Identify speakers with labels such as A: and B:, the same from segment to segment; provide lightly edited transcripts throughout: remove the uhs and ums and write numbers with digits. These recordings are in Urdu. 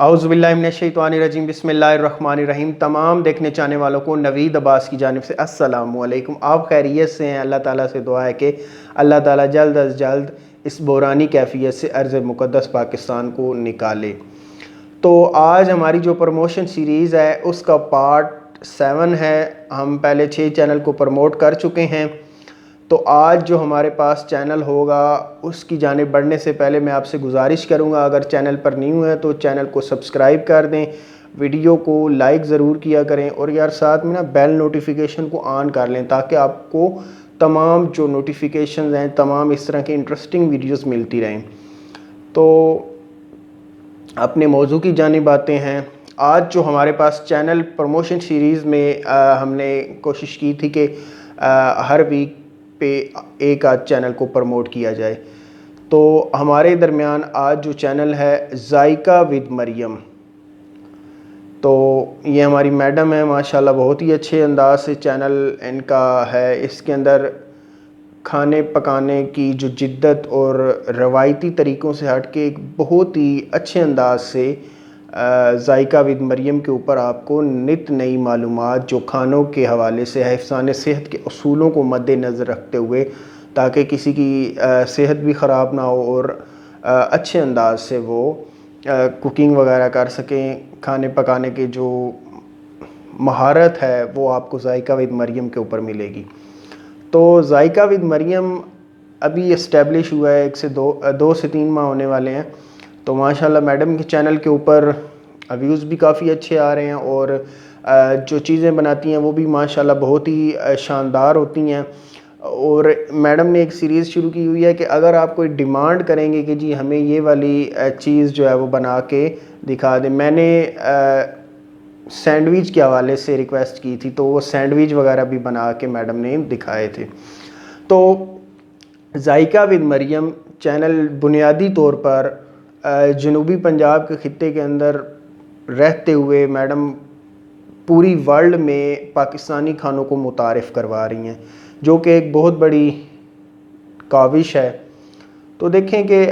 A: اعوذ باللہ من الشیطان الرجیم بسم اللہ الرحمن الرحیم۔ تمام دیکھنے چاہنے والوں کو نوید عباس کی جانب سے السلام علیکم۔ آپ خیریت سے ہیں؟ اللہ تعالیٰ سے دعا ہے کہ اللہ تعالیٰ جلد از جلد اس بحرانی کیفیت سے ارض مقدس پاکستان کو نکالے۔ تو آج ہماری جو پروموشن سیریز ہے اس کا پارٹ 7 ہے۔ ہم پہلے 6 چینل کو پروموٹ کر چکے ہیں، تو آج جو ہمارے پاس چینل ہوگا اس کی جانب بڑھنے سے پہلے میں آپ سے گزارش کروں گا، اگر چینل پر نیو ہے تو چینل کو سبسکرائب کر دیں، ویڈیو کو لائک ضرور کیا کریں، اور یار ساتھ میں بیل نوٹیفیکیشن کو آن کر لیں تاکہ آپ کو تمام جو نوٹیفیکیشنز ہیں، تمام اس طرح کی انٹرسٹنگ ویڈیوز ملتی رہیں۔ تو اپنے موضوع کی جانب آتے ہیں۔ آج جو ہمارے پاس چینل پروموشن سیریز میں ہم نے کوشش کی تھی کہ ہر ویک پہ ایک آدھ چینل کو پروموٹ کیا جائے، تو ہمارے درمیان آج جو چینل ہے ذائقہ ود مریم، تو یہ ہماری میڈم ہے، ماشاءاللہ بہت ہی اچھے انداز سے چینل ان کا ہے۔ اس کے اندر کھانے پکانے کی جو جدت اور روایتی طریقوں سے ہٹ کے ایک بہت ہی اچھے انداز سے ذائقہ ود مریم کے اوپر آپ کو نت نئی معلومات جو کھانوں کے حوالے سے حفظان صحت کے اصولوں کو مد نظر رکھتے ہوئے، تاکہ کسی کی صحت بھی خراب نہ ہو اور اچھے انداز سے وہ کوکنگ وغیرہ کر سکیں، کھانے پکانے کے جو مہارت ہے وہ آپ کو ذائقہ ود مریم کے اوپر ملے گی۔ تو ذائقہ ود مریم ابھی اسٹیبلش ہوا ہے، 2 سے 3 ماہ ہونے والے ہیں، تو ماشاءاللہ میڈم کے چینل کے اوپر ویوز بھی کافی اچھے آ رہے ہیں، اور جو چیزیں بناتی ہیں وہ بھی ماشاءاللہ بہت ہی شاندار ہوتی ہیں۔ اور میڈم نے ایک سیریز شروع کی ہوئی ہے کہ اگر آپ کوئی ڈیمانڈ کریں گے کہ جی ہمیں یہ والی چیز جو ہے وہ بنا کے دکھا دیں، میں نے سینڈوچ کے حوالے سے ریکویسٹ کی تھی، تو وہ سینڈوچ وغیرہ بھی بنا کے میڈم نے دکھائے تھے۔ تو ذائقہ ود مریم چینل بنیادی طور پر جنوبی پنجاب کے خطے کے اندر رہتے ہوئے میڈم پوری ورلڈ میں پاکستانی کھانوں کو متعارف کروا رہی ہیں، جو کہ ایک بہت بڑی کاوش ہے۔ تو دیکھیں کہ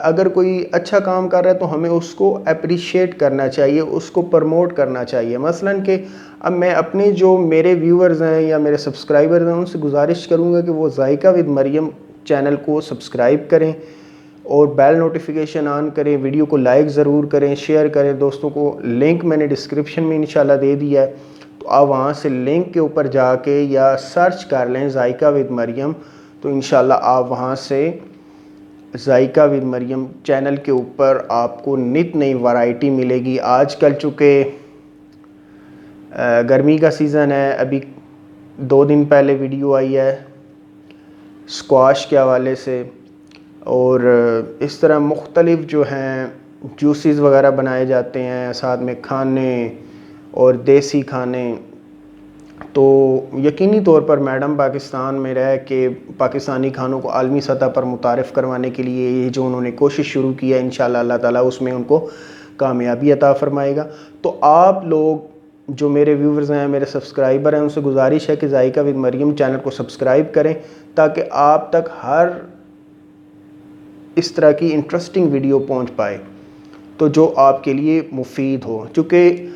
A: اگر کوئی اچھا کام کر رہا ہے تو ہمیں اس کو اپریشیٹ کرنا چاہیے، اس کو پروموٹ کرنا چاہیے۔ مثلاً کہ اب میں اپنے جو میرے ویورز ہیں یا میرے سبسکرائبرز ہیں ان سے گزارش کروں گا کہ وہ ذائقہ ود مریم چینل کو سبسکرائب کریں اور بیل نوٹیفیکیشن آن کریں، ویڈیو کو لائک ضرور کریں، شیئر کریں دوستوں کو۔ لنک میں نے ڈسکرپشن میں انشاءاللہ دے دیا ہے، تو آپ وہاں سے لنک کے اوپر جا کے یا سرچ کر لیں ذائقہ ود مریم، تو انشاءاللہ آپ وہاں سے ذائقہ ود مریم چینل کے اوپر آپ کو نت نئی ورائٹی ملے گی۔ آج کل چونکہ گرمی کا سیزن ہے، ابھی 2 دن پہلے ویڈیو آئی ہے اسکواش کے حوالے سے، اور اس طرح مختلف جو ہیں جوسز وغیرہ بنائے جاتے ہیں، ساتھ میں کھانے اور دیسی کھانے۔ تو یقینی طور پر میڈم پاکستان میں رہ کے پاکستانی کھانوں کو عالمی سطح پر متعارف کروانے کے لیے یہ جو انہوں نے کوشش شروع کی ہے، انشاءاللہ اللہ تعالیٰ اس میں ان کو کامیابی عطا فرمائے گا۔ تو آپ لوگ جو میرے ویورز ہیں، میرے سبسکرائبر ہیں، ان سے گزارش ہے کہ ذائقہ ود مریم چینل کو سبسکرائب کریں تاکہ آپ تک ہر اس طرح کی انٹرسٹنگ ویڈیو پہنچ پائے، تو جو آپ کے لیے مفید ہو۔ چونکہ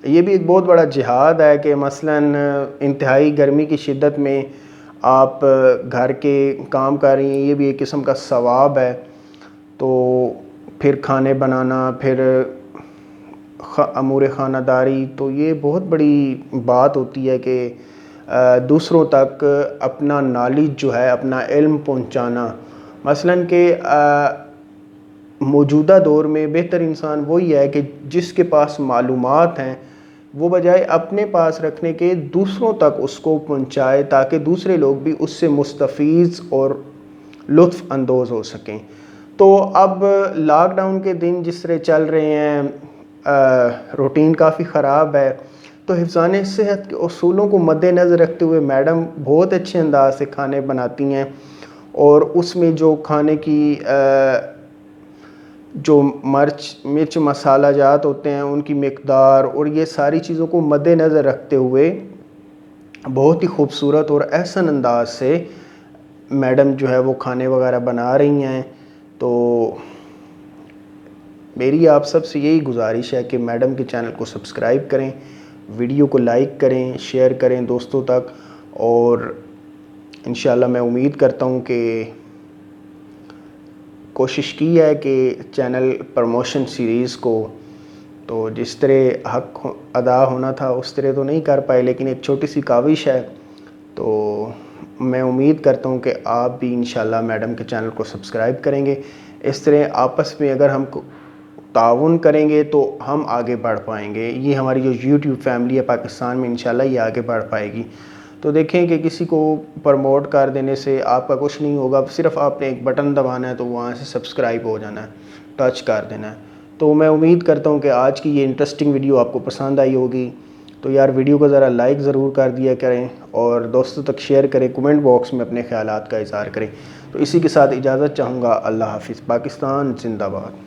A: یہ بھی ایک بہت بڑا جہاد ہے کہ مثلاً انتہائی گرمی کی شدت میں آپ گھر کے کام کر رہی ہیں، یہ بھی ایک قسم کا ثواب ہے۔ تو پھر کھانے بنانا، پھر امور خانہ داری، تو یہ بہت بڑی بات ہوتی ہے کہ دوسروں تک اپنا نالج جو ہے، اپنا علم پہنچانا۔ مثلاً کہ موجودہ دور میں بہتر انسان وہی ہے کہ جس کے پاس معلومات ہیں وہ بجائے اپنے پاس رکھنے کے دوسروں تک اس کو پہنچائے، تاکہ دوسرے لوگ بھی اس سے مستفیض اور لطف اندوز ہو سکیں۔ تو اب لاک ڈاؤن کے دن جس طرح چل رہے ہیں، روٹین کافی خراب ہے، تو حفظان صحت کے اصولوں کو مد نظر رکھتے ہوئے میڈم بہت اچھے انداز سے کھانے بناتی ہیں، اور اس میں جو کھانے کی جو مرچ مسالہ جات ہوتے ہیں ان کی مقدار اور یہ ساری چیزوں کو مد نظر رکھتے ہوئے بہت ہی خوبصورت اور احسن انداز سے میڈم جو ہے وہ کھانے وغیرہ بنا رہی ہیں۔ تو میری آپ سب سے یہی گزارش ہے کہ میڈم کے چینل کو سبسکرائب کریں، ویڈیو کو لائک کریں، شیئر کریں دوستوں تک، اور انشاءاللہ میں امید کرتا ہوں کہ کوشش کی ہے کہ چینل پروموشن سیریز کو تو جس طرح حق ادا ہونا تھا اس طرح تو نہیں کر پائے، لیکن ایک چھوٹی سی کاوش ہے، تو میں امید کرتا ہوں کہ آپ بھی انشاءاللہ میڈم کے چینل کو سبسکرائب کریں گے۔ اس طرح آپس میں اگر ہم تعاون کریں گے تو ہم آگے بڑھ پائیں گے، یہ ہماری جو یوٹیوب فیملی ہے پاکستان میں انشاءاللہ یہ آگے بڑھ پائے گی۔ تو دیکھیں کہ کسی کو پروموٹ کر دینے سے آپ کا کچھ نہیں ہوگا، صرف آپ نے ایک بٹن دبانا ہے تو وہاں سے سبسکرائب ہو جانا ہے، ٹچ کر دینا ہے۔ تو میں امید کرتا ہوں کہ آج کی یہ انٹرسٹنگ ویڈیو آپ کو پسند آئی ہوگی، تو یار ویڈیو کو ذرا لائک ضرور کر دیا کریں اور دوستوں تک شیئر کریں، کمنٹ باکس میں اپنے خیالات کا اظہار کریں۔ تو اسی کے ساتھ اجازت چاہوں گا، اللہ حافظ، پاکستان زندہ باد۔